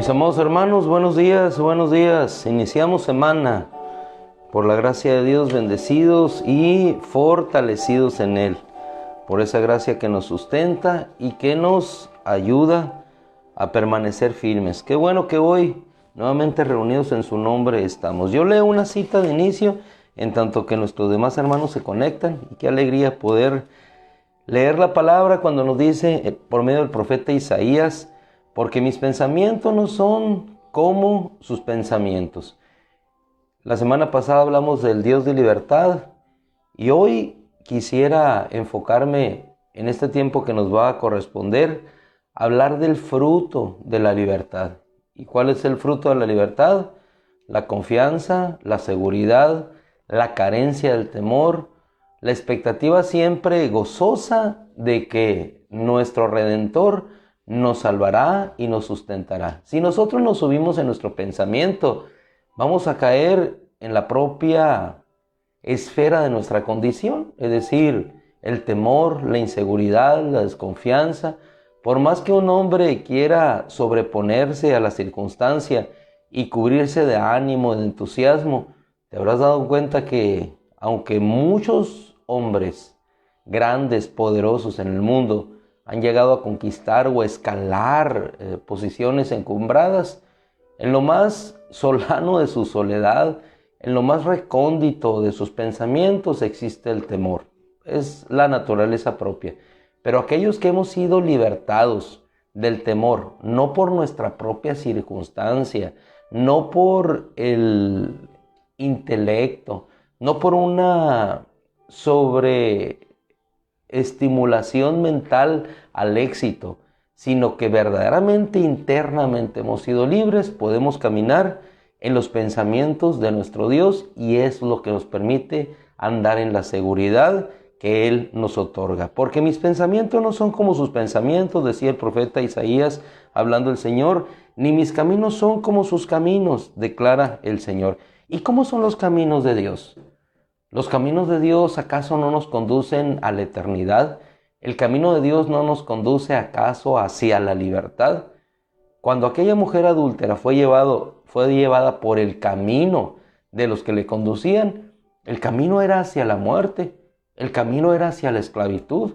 Mis amados hermanos, buenos días, buenos días. Iniciamos semana, por la gracia de Dios, bendecidos y fortalecidos en Él, por esa gracia que nos sustenta y que nos ayuda a permanecer firmes. Qué bueno que hoy, nuevamente reunidos en su nombre, estamos. Yo leo una cita de inicio, en tanto que nuestros demás hermanos se conectan, y qué alegría poder leer la palabra cuando nos dice, por medio del profeta Isaías, porque mis pensamientos no son como sus pensamientos. La semana pasada hablamos del Dios de libertad y hoy quisiera enfocarme en este tiempo que nos va a corresponder, hablar del fruto de la libertad. ¿Y cuál es el fruto de la libertad? La confianza, la seguridad, la carencia del temor, la expectativa siempre gozosa de que nuestro Redentor nos salvará y nos sustentará. Si nosotros nos subimos en nuestro pensamiento, vamos a caer en la propia esfera de nuestra condición, es decir, el temor, la inseguridad, la desconfianza. Por más que un hombre quiera sobreponerse a la circunstancia y cubrirse de ánimo, de entusiasmo, te habrás dado cuenta que aunque muchos hombres grandes, poderosos en el mundo han llegado a conquistar o escalar posiciones encumbradas, en lo más solano de su soledad, en lo más recóndito de sus pensamientos existe el temor. Es la naturaleza propia. Pero aquellos que hemos sido libertados del temor, no por nuestra propia circunstancia, no por el intelecto, no por una sobreestimulación mental al éxito, sino que verdaderamente internamente hemos sido libres, podemos caminar en los pensamientos de nuestro Dios, y es lo que nos permite andar en la seguridad que Él nos otorga. Porque mis pensamientos no son como sus pensamientos, decía el profeta Isaías, hablando el Señor, ni mis caminos son como sus caminos, declara el Señor. ¿Y cómo son los caminos de Dios? ¿Los caminos de Dios acaso no nos conducen a la eternidad? ¿El camino de Dios no nos conduce acaso hacia la libertad? Cuando aquella mujer adúltera fue llevada por el camino de los que le conducían, el camino era hacia la muerte, el camino era hacia la esclavitud.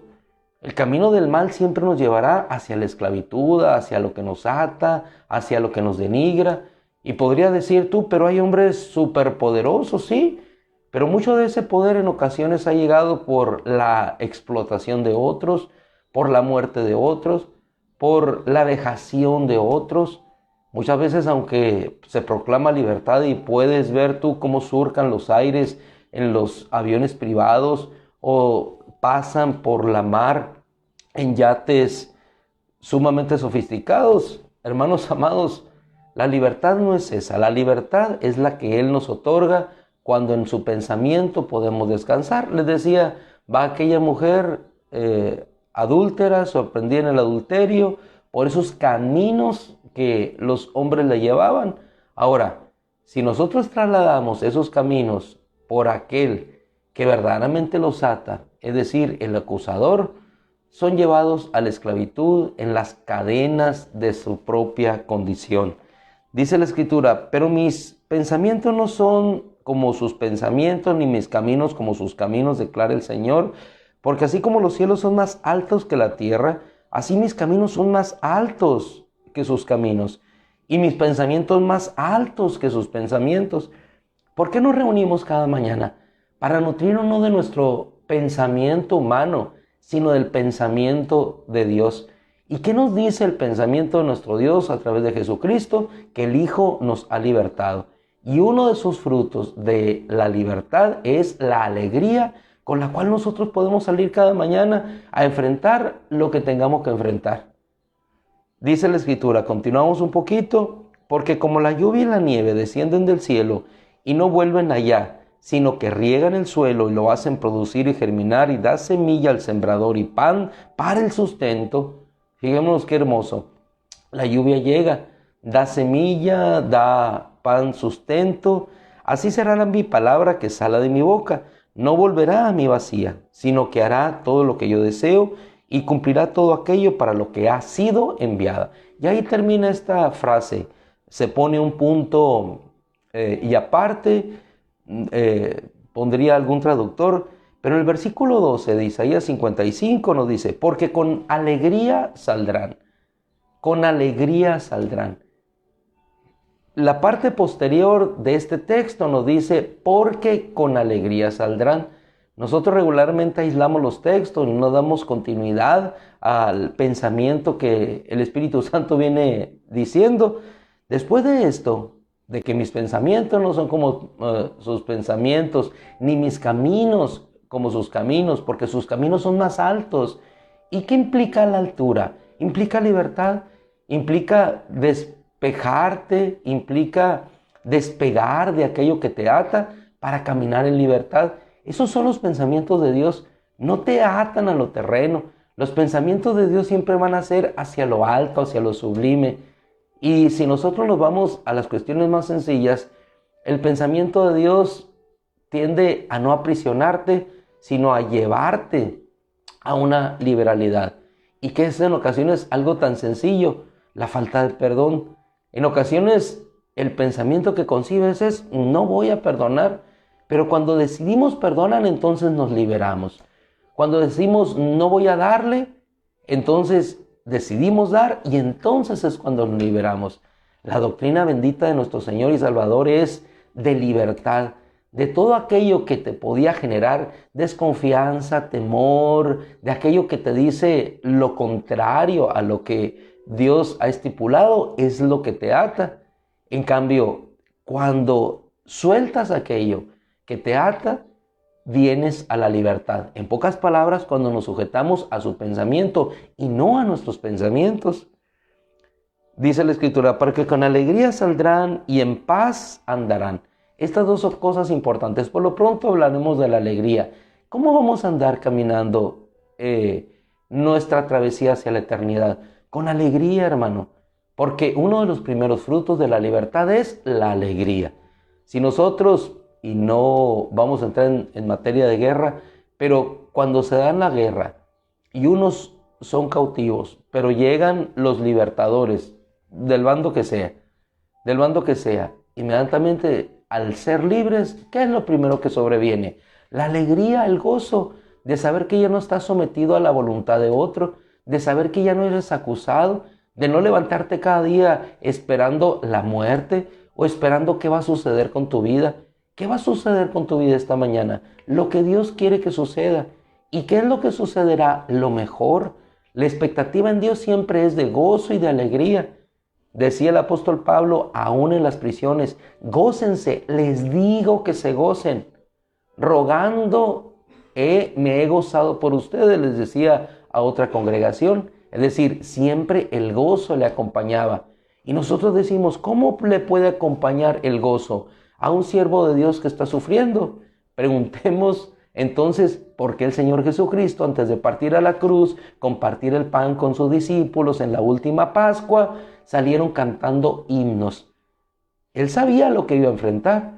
El camino del mal siempre nos llevará hacia la esclavitud, hacia lo que nos ata, hacia lo que nos denigra. Y podría decir tú, pero hay hombres superpoderosos, sí, pero mucho de ese poder en ocasiones ha llegado por la explotación de otros, por la muerte de otros, por la vejación de otros. Muchas veces, aunque se proclama libertad y puedes ver tú cómo surcan los aires en los aviones privados o pasan por la mar en yates sumamente sofisticados, hermanos amados, la libertad no es esa. La libertad es la que Él nos otorga cuando en su pensamiento podemos descansar. Les decía, va aquella mujer adúltera, sorprendida en el adulterio, por esos caminos que los hombres le llevaban. Ahora, si nosotros trasladamos esos caminos por aquel que verdaderamente los ata, es decir, el acusador, son llevados a la esclavitud en las cadenas de su propia condición. Dice la Escritura, pero mis pensamientos no son como sus pensamientos, ni mis caminos como sus caminos, declara el Señor, porque así como los cielos son más altos que la tierra, así mis caminos son más altos que sus caminos, y mis pensamientos más altos que sus pensamientos. ¿Por qué nos reunimos cada mañana? Para nutrirnos no de nuestro pensamiento humano, sino del pensamiento de Dios. ¿Y qué nos dice el pensamiento de nuestro Dios a través de Jesucristo? Que el Hijo nos ha libertado. Y uno de sus frutos de la libertad es la alegría con la cual nosotros podemos salir cada mañana a enfrentar lo que tengamos que enfrentar. Dice la Escritura, continuamos un poquito, porque como la lluvia y la nieve descienden del cielo y no vuelven allá, sino que riegan el suelo y lo hacen producir y germinar y da semilla al sembrador y pan para el sustento. Fijémonos qué hermoso. La lluvia llega, da semilla, da pan, sustento. Así será mi palabra que sale de mi boca. No volverá a mí vacía, sino que hará todo lo que yo deseo y cumplirá todo aquello para lo que ha sido enviada. Y ahí termina esta frase. se pone un punto y aparte, pondría algún traductor, pero el versículo 12 de Isaías 55 nos dice, porque con alegría saldrán, con alegría saldrán. La parte posterior de este texto nos dice, porque con alegría saldrán. Nosotros regularmente aislamos los textos y no damos continuidad al pensamiento que el Espíritu Santo viene diciendo. Después de esto, de que mis pensamientos no son como sus pensamientos, ni mis caminos como sus caminos, porque sus caminos son más altos. ¿Y qué implica la altura? Implica libertad, implica despejarte, implica despegar de aquello que te ata para caminar en libertad. Esos son los pensamientos de Dios, no te atan a lo terreno. Los pensamientos de Dios siempre van a ser hacia lo alto, hacia lo sublime. Y si nosotros nos vamos a las cuestiones más sencillas, el pensamiento de Dios tiende a no aprisionarte, sino a llevarte a una liberalidad. Y que es en ocasiones algo tan sencillo, la falta de perdón. En ocasiones el pensamiento que concibes es, no voy a perdonar, pero cuando decidimos perdonar, entonces nos liberamos. Cuando decimos, no voy a darle, entonces decidimos dar y entonces es cuando nos liberamos. La doctrina bendita de nuestro Señor y Salvador es de libertad, de todo aquello que te podía generar desconfianza, temor, de aquello que te dice lo contrario a lo que Dios ha estipulado, es lo que te ata. En cambio, cuando sueltas aquello que te ata, vienes a la libertad. En pocas palabras, cuando nos sujetamos a su pensamiento y no a nuestros pensamientos. Dice la Escritura, para que con alegría saldrán y en paz andarán. Estas dos son cosas importantes. Por lo pronto hablaremos de la alegría. ¿Cómo vamos a andar caminando nuestra travesía hacia la eternidad? Con alegría, hermano. Porque uno de los primeros frutos de la libertad es la alegría. Si nosotros, y no vamos a entrar en materia de guerra, pero cuando se da la guerra y unos son cautivos, pero llegan los libertadores, del bando que sea, inmediatamente al ser libres, ¿qué es lo primero que sobreviene? La alegría, el gozo de saber que ya no estás sometido a la voluntad de otro, de saber que ya no eres acusado, de no levantarte cada día esperando la muerte o esperando qué va a suceder con tu vida. ¿Qué va a suceder con tu vida esta mañana? Lo que Dios quiere que suceda. ¿Y qué es lo que sucederá? Lo mejor. La expectativa en Dios siempre es de gozo y de alegría. Decía el apóstol Pablo, aún en las prisiones, gócense, les digo que se gocen. Rogando, me he gozado por ustedes, les decía a otra congregación. Es decir, siempre el gozo le acompañaba. Y nosotros decimos, ¿cómo le puede acompañar el gozo a un siervo de Dios que está sufriendo? Preguntemos entonces por qué el Señor Jesucristo, antes de partir a la cruz, compartir el pan con sus discípulos en la última Pascua, salieron cantando himnos. Él sabía lo que iba a enfrentar.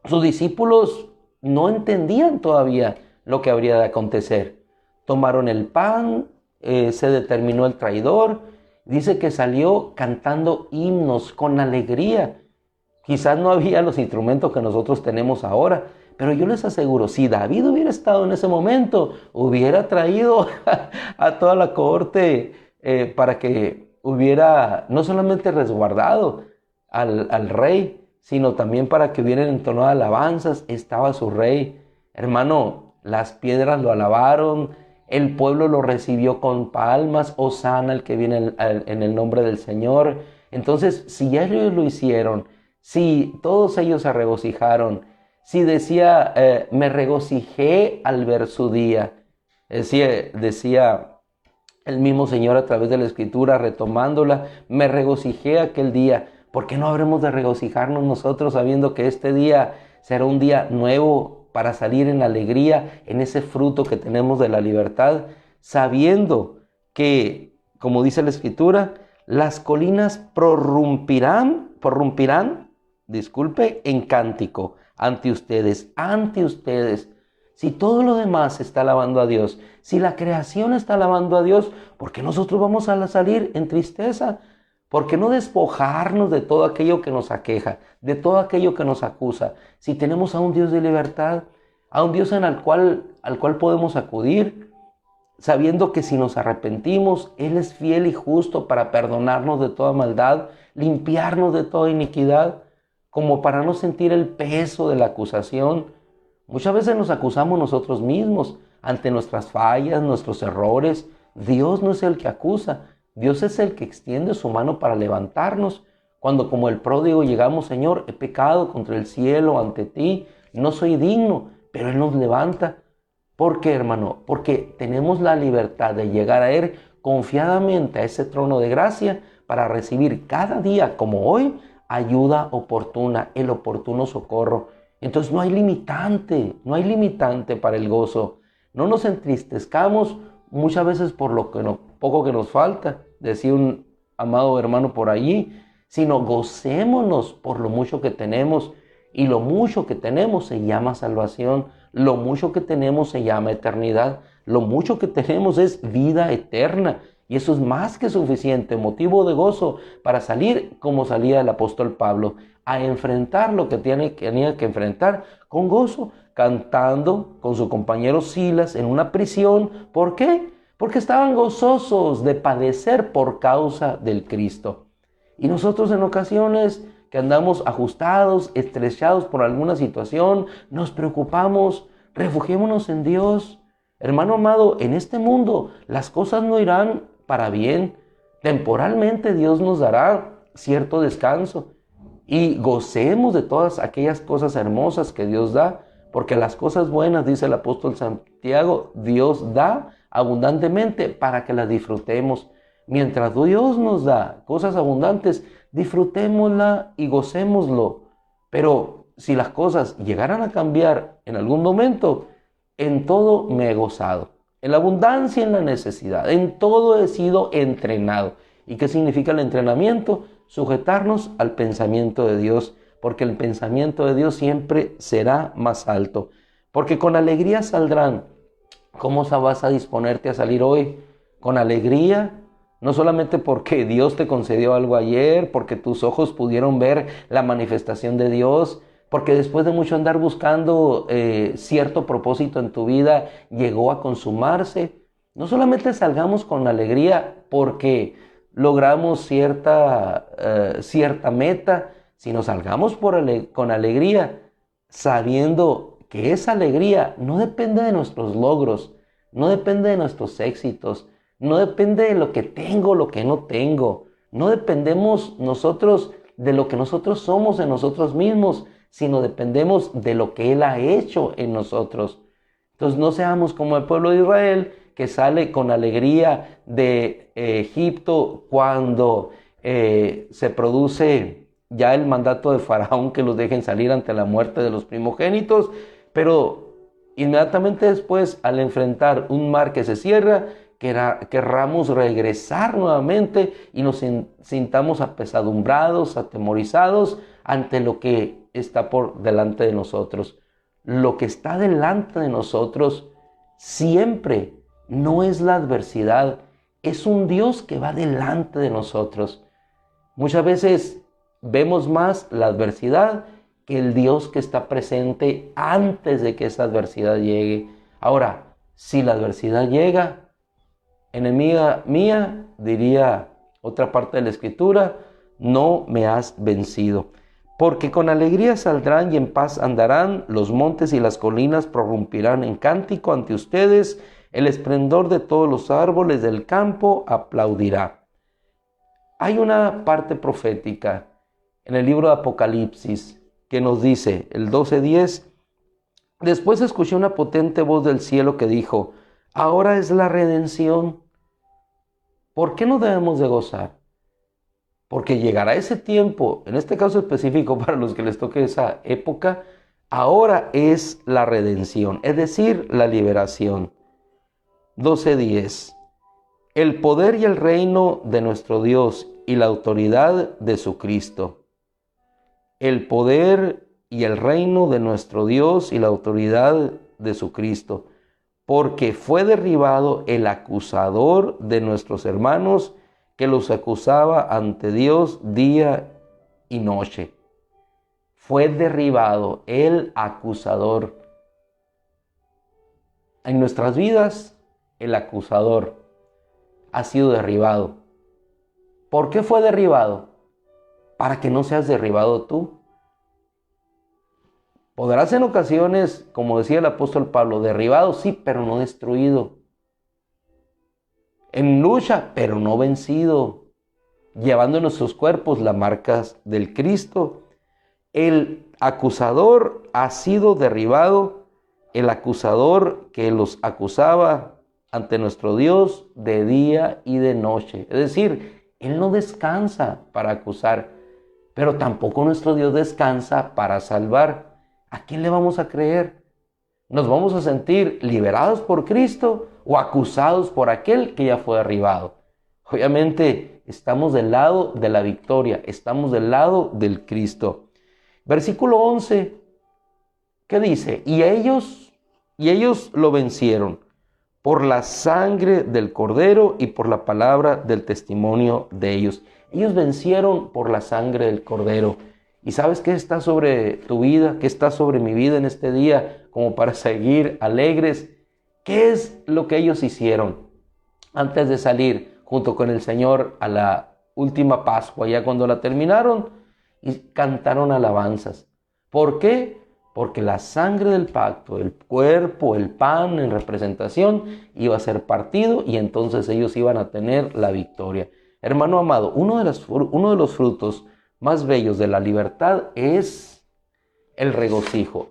Sus discípulos no entendían todavía lo que habría de acontecer. Tomaron el pan, se determinó el traidor. Dice que salió cantando himnos con alegría. Quizás no había los instrumentos que nosotros tenemos ahora, pero yo les aseguro, si David hubiera estado en ese momento, hubiera traído a toda la cohorte para que hubiera no solamente resguardado al rey, sino también para que hubieran entonado alabanzas. Estaba su rey. Hermano, las piedras lo alabaron, el pueblo lo recibió con palmas, hosana el que viene en el nombre del Señor. Entonces, si ellos lo hicieron, si todos ellos se regocijaron, si decía, me regocijé al ver su día, decía el mismo Señor a través de la Escritura, retomándola, me regocijé aquel día. ¿Por qué no habremos de regocijarnos nosotros sabiendo que este día será un día nuevo para salir en alegría, en ese fruto que tenemos de la libertad, sabiendo que, como dice la Escritura, las colinas prorrumpirán, en cántico ante ustedes. Si todo lo demás está alabando a Dios, si la creación está alabando a Dios, ¿por qué nosotros vamos a salir en tristeza? ¿Por qué no despojarnos de todo aquello que nos aqueja, de todo aquello que nos acusa? Si tenemos a un Dios de libertad, a un Dios al cual podemos acudir, sabiendo que si nos arrepentimos, Él es fiel y justo para perdonarnos de toda maldad, limpiarnos de toda iniquidad, como para no sentir el peso de la acusación. Muchas veces nos acusamos nosotros mismos ante nuestras fallas, nuestros errores. Dios no es el que acusa, Dios es el que extiende su mano para levantarnos. Cuando como el pródigo llegamos, Señor, he pecado contra el cielo ante ti, no soy digno, pero Él nos levanta. ¿Por qué, hermano? Porque tenemos la libertad de llegar a Él confiadamente a ese trono de gracia para recibir cada día, como hoy, ayuda oportuna, el oportuno socorro. Entonces no hay limitante para el gozo. No nos entristezcamos muchas veces por lo que poco que nos falta, decía un amado hermano por allí, sino gocémonos por lo mucho que tenemos. Y lo mucho que tenemos se llama salvación, lo mucho que tenemos se llama eternidad, lo mucho que tenemos es vida eterna. Y eso es más que suficiente, motivo de gozo para salir como salía el apóstol Pablo, a enfrentar lo que tenía que enfrentar con gozo, cantando con su compañero Silas en una prisión. ¿Por qué? Porque estaban gozosos de padecer por causa del Cristo. Y nosotros en ocasiones que andamos ajustados, estrechados por alguna situación, nos preocupamos, refugiémonos en Dios. Hermano amado, en este mundo las cosas no irán para bien. Temporalmente Dios nos dará cierto descanso y gocemos de todas aquellas cosas hermosas que Dios da, porque las cosas buenas, dice el apóstol Santiago, Dios da abundantemente para que las disfrutemos. Mientras Dios nos da cosas abundantes, disfrutémosla y gocémoslo. Pero si las cosas llegaran a cambiar en algún momento, en todo me he gozado. En la abundancia, en la necesidad, en todo he sido entrenado. ¿Y qué significa el entrenamiento? Sujetarnos al pensamiento de Dios, porque el pensamiento de Dios siempre será más alto. Porque con alegría saldrán. ¿Cómo vas a disponerte a salir hoy? Con alegría. No solamente porque Dios te concedió algo ayer, porque tus ojos pudieron ver la manifestación de Dios, porque después de mucho andar buscando cierto propósito en tu vida, llegó a consumarse. No solamente salgamos con alegría porque logramos cierta meta, sino salgamos con alegría, sabiendo que esa alegría no depende de nuestros logros, no depende de nuestros éxitos, no depende de lo que tengo, lo que no tengo. No dependemos nosotros de lo que nosotros somos en nosotros mismos, sino dependemos de lo que Él ha hecho en nosotros. Entonces no seamos como el pueblo de Israel que sale con alegría de Egipto cuando se produce ya el mandato de Faraón que los dejen salir ante la muerte de los primogénitos, pero inmediatamente después, al enfrentar un mar que se cierra, querramos regresar nuevamente y nos sintamos apesadumbrados, atemorizados ante lo que está por delante de nosotros. Lo que está delante de nosotros siempre no es la adversidad, es un Dios que va delante de nosotros. Muchas veces vemos más la adversidad que el Dios que está presente antes de que esa adversidad llegue. Ahora, si la adversidad llega, enemiga mía, diría otra parte de la Escritura, no me has vencido. Porque con alegría saldrán y en paz andarán, los montes y las colinas prorrumpirán en cántico ante ustedes, el esplendor de todos los árboles del campo aplaudirá. Hay una parte profética en el libro de Apocalipsis que nos dice, el 12:10, después escuché una potente voz del cielo que dijo, ahora es la redención. ¿Por qué no debemos de gozar? Porque llegará ese tiempo, en este caso específico para los que les toque esa época, ahora es la redención, es decir, la liberación. 12:10. El poder y el reino de nuestro Dios y la autoridad de su Cristo. El poder y el reino de nuestro Dios y la autoridad de su Cristo. Porque fue derribado el acusador de nuestros hermanos, que los acusaba ante Dios día y noche. Fue derribado el acusador. En nuestras vidas, el acusador ha sido derribado. ¿Por qué fue derribado? Para que no seas derribado tú. Podrás en ocasiones, como decía el apóstol Pablo, derribado sí, pero no destruido. En lucha, pero no vencido. Llevando en nuestros cuerpos las marcas del Cristo. El acusador ha sido derribado. El acusador que los acusaba ante nuestro Dios de día y de noche. Es decir, Él no descansa para acusar, pero tampoco nuestro Dios descansa para salvar. ¿A quién le vamos a creer? ¿Nos vamos a sentir liberados por Cristo o acusados por aquel que ya fue derribado? Obviamente estamos del lado de la victoria, estamos del lado del Cristo. Versículo 11, ¿qué dice? Y ellos lo vencieron por la sangre del Cordero y por la palabra del testimonio de ellos. Ellos vencieron por la sangre del Cordero. ¿Y sabes qué está sobre tu vida? ¿Qué está sobre mi vida en este día? Como para seguir alegres. ¿Qué es lo que ellos hicieron antes de salir junto con el Señor a la última Pascua? Ya cuando la terminaron, y cantaron alabanzas. ¿Por qué? Porque la sangre del pacto, el cuerpo, el pan en representación, iba a ser partido y entonces ellos iban a tener la victoria. Hermano amado, uno de los frutos más bellos de la libertad es el regocijo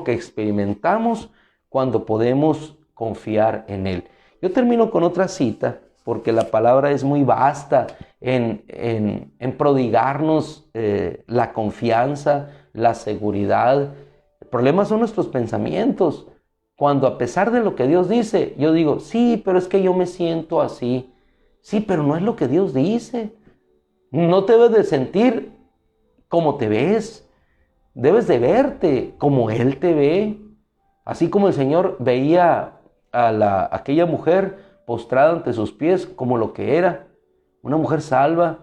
que experimentamos cuando podemos confiar en Él. Yo termino con otra cita, porque la palabra es muy vasta en prodigarnos la confianza, la seguridad. El problema son nuestros pensamientos. Cuando a pesar de lo que Dios dice, yo digo, sí, pero es que yo me siento así. Sí, pero no es lo que Dios dice. No te debes de sentir como te ves. Debes de verte como Él te ve. Así como el Señor veía a aquella mujer postrada ante sus pies como lo que era. Una mujer salva.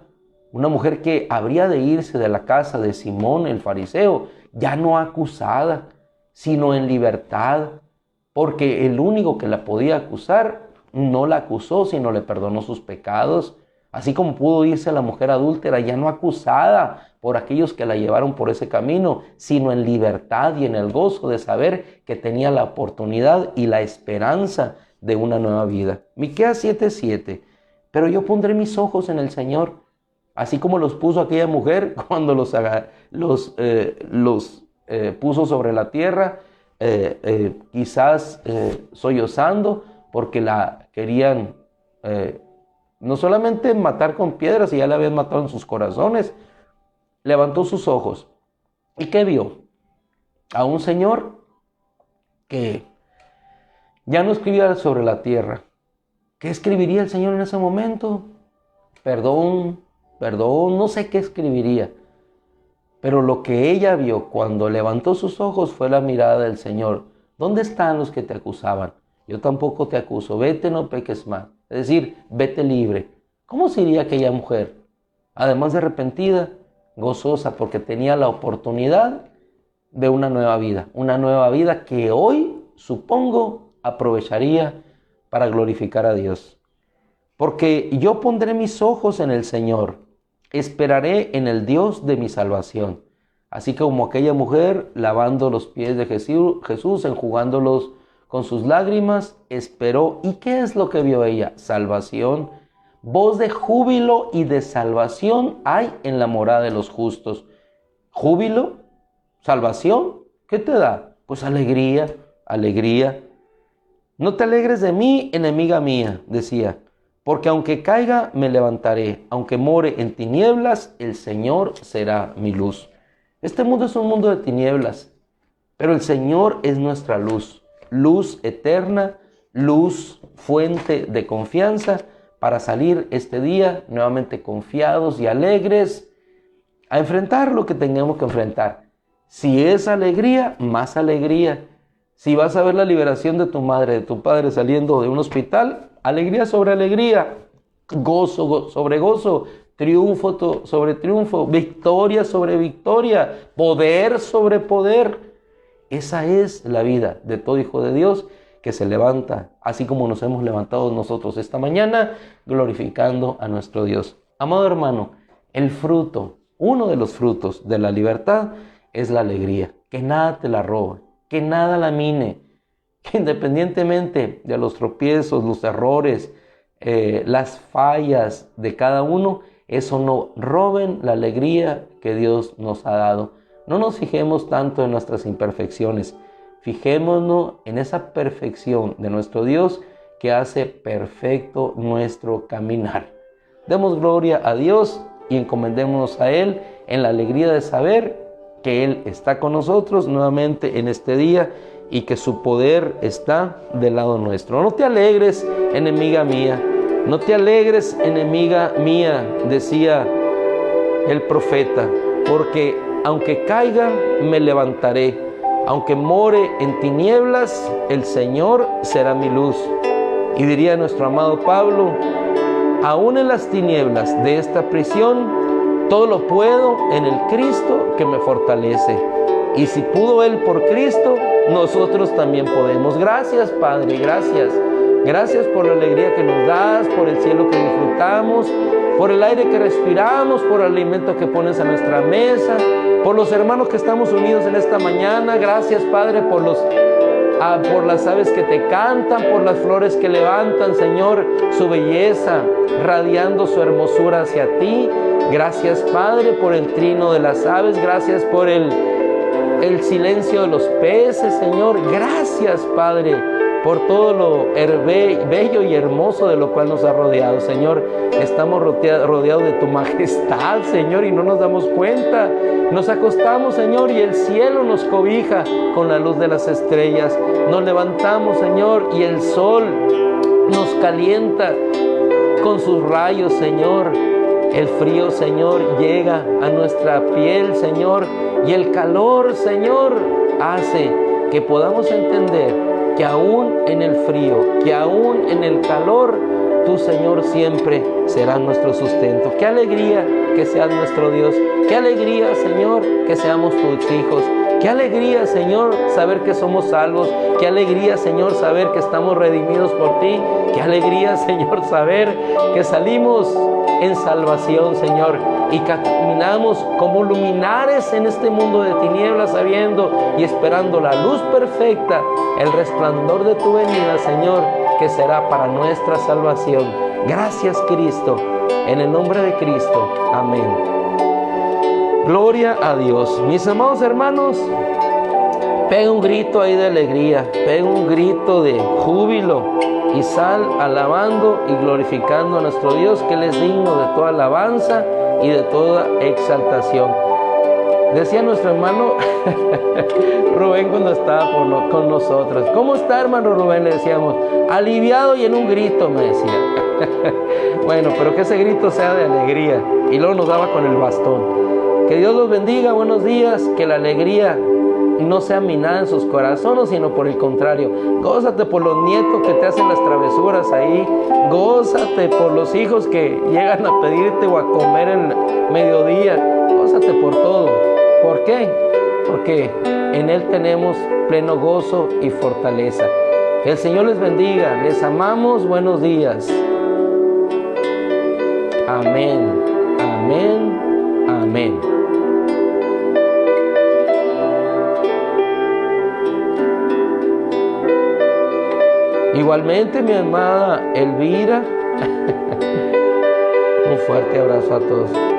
Una mujer que habría de irse de la casa de Simón el fariseo, ya no acusada, sino en libertad. Porque el único que la podía acusar no la acusó, sino le perdonó sus pecados. Así como pudo irse la mujer adúltera, ya no acusada por aquellos que la llevaron por ese camino, sino en libertad y en el gozo de saber que tenía la oportunidad y la esperanza de una nueva vida. Miqueas 7:7. Pero yo pondré mis ojos en el Señor, así como los puso aquella mujer cuando los puso sobre la tierra, quizás sollozando porque la querían no solamente matar con piedras, y ya la habían matado en sus corazones. Levantó sus ojos. ¿Y qué vio? A un Señor que ya no escribía sobre la tierra. ¿Qué escribiría el Señor en ese momento? Perdón, no sé qué escribiría. Pero lo que ella vio cuando levantó sus ojos fue la mirada del Señor. ¿Dónde están los que te acusaban? Yo tampoco te acuso, vete, no peques más. Es decir, vete libre. ¿Cómo sería aquella mujer? Además de arrepentida, gozosa, porque tenía la oportunidad de una nueva vida que hoy, supongo, aprovecharía para glorificar a Dios. Porque yo pondré mis ojos en el Señor, esperaré en el Dios de mi salvación. Así como aquella mujer lavando los pies de Jesús, enjugándolos con sus lágrimas, esperó. ¿Y qué es lo que vio ella? Salvación. Voz de júbilo y de salvación hay en la morada de los justos. ¿Júbilo? ¿Salvación? ¿Qué te da? Pues alegría. No te alegres de mí, enemiga mía, decía, porque aunque caiga, me levantaré. Aunque more en tinieblas, el Señor será mi luz. Este mundo es un mundo de tinieblas, pero el Señor es nuestra luz. Luz eterna, luz, fuente de confianza para salir este día nuevamente confiados y alegres a enfrentar lo que tengamos que enfrentar. Si es alegría, más alegría. Si vas a ver la liberación de tu madre, de tu padre saliendo de un hospital, alegría sobre alegría. gozo sobre gozo, triunfo sobre triunfo, victoria sobre victoria, poder sobre poder. Esa es la vida de todo hijo de Dios que se levanta, así como nos hemos levantado nosotros esta mañana, glorificando a nuestro Dios. Amado hermano, el fruto, uno de los frutos de la libertad es la alegría. Que nada te la robe, que nada la mine, que independientemente de los tropiezos, los errores, las fallas de cada uno, eso no roben la alegría que Dios nos ha dado. No nos fijemos tanto en nuestras imperfecciones, fijémonos en esa perfección de nuestro Dios que hace perfecto nuestro caminar. Demos gloria a Dios y encomendémonos a Él en la alegría de saber que Él está con nosotros nuevamente en este día y que su poder está del lado nuestro. No te alegres, enemiga mía, no te alegres, enemiga mía, decía el profeta, porque aunque caiga, me levantaré. Aunque more en tinieblas, el Señor será mi luz. Y diría nuestro amado Pablo, aún en las tinieblas de esta prisión, todo lo puedo en el Cristo que me fortalece. Y si pudo Él por Cristo, nosotros también podemos. Gracias, Padre, gracias. Gracias por la alegría que nos das, por el cielo que disfrutamos, por el aire que respiramos, por el alimento que pones a nuestra mesa, por los hermanos que estamos unidos en esta mañana. Gracias, Padre, por las aves que te cantan, por las flores que levantan, Señor, su belleza, radiando su hermosura hacia ti. Gracias, Padre, por el trino de las aves. Gracias por el silencio de los peces, Señor. Gracias, Padre, por todo lo bello y hermoso de lo cual nos ha rodeado, Señor. Estamos rodeados de tu majestad, Señor, y no nos damos cuenta. Nos acostamos, Señor, y el cielo nos cobija con la luz de las estrellas. Nos levantamos, Señor, y el sol nos calienta con sus rayos, Señor. El frío, Señor, llega a nuestra piel, Señor, y el calor, Señor, hace que podamos entender que aún en el frío, que aún en el calor, tú, Señor, siempre serás nuestro sustento. Qué alegría que seas nuestro Dios. Qué alegría, Señor, que seamos tus hijos. Qué alegría, Señor, saber que somos salvos. Qué alegría, Señor, saber que estamos redimidos por ti. Qué alegría, Señor, saber que salimos en salvación, Señor, y caminamos como luminares en este mundo de tinieblas, sabiendo y esperando la luz perfecta, el resplandor de tu venida, Señor, que será para nuestra salvación. Gracias, Cristo, en el nombre de Cristo. Amén. Gloria a Dios. Mis amados hermanos, pega un grito ahí de alegría, pega un grito de júbilo y sal alabando y glorificando a nuestro Dios, que Él es digno de toda alabanza y de toda exaltación. Decía nuestro hermano Rubén cuando estaba con nosotros: ¿cómo está, hermano Rubén? Le decíamos: aliviado y en un grito, me decía. Bueno, pero que ese grito sea de alegría. Y luego nos daba con el bastón. Que Dios los bendiga, buenos días, que la alegría no sea minada en sus corazones, sino por el contrario. Gózate por los nietos que te hacen las travesuras ahí. Gózate por los hijos que llegan a pedirte o a comer en mediodía. Gózate por todo. ¿Por qué? Porque en Él tenemos pleno gozo y fortaleza. Que el Señor les bendiga. Les amamos. Buenos días. Amén. Amén. Amén. Igualmente, mi amada Elvira, un fuerte abrazo a todos.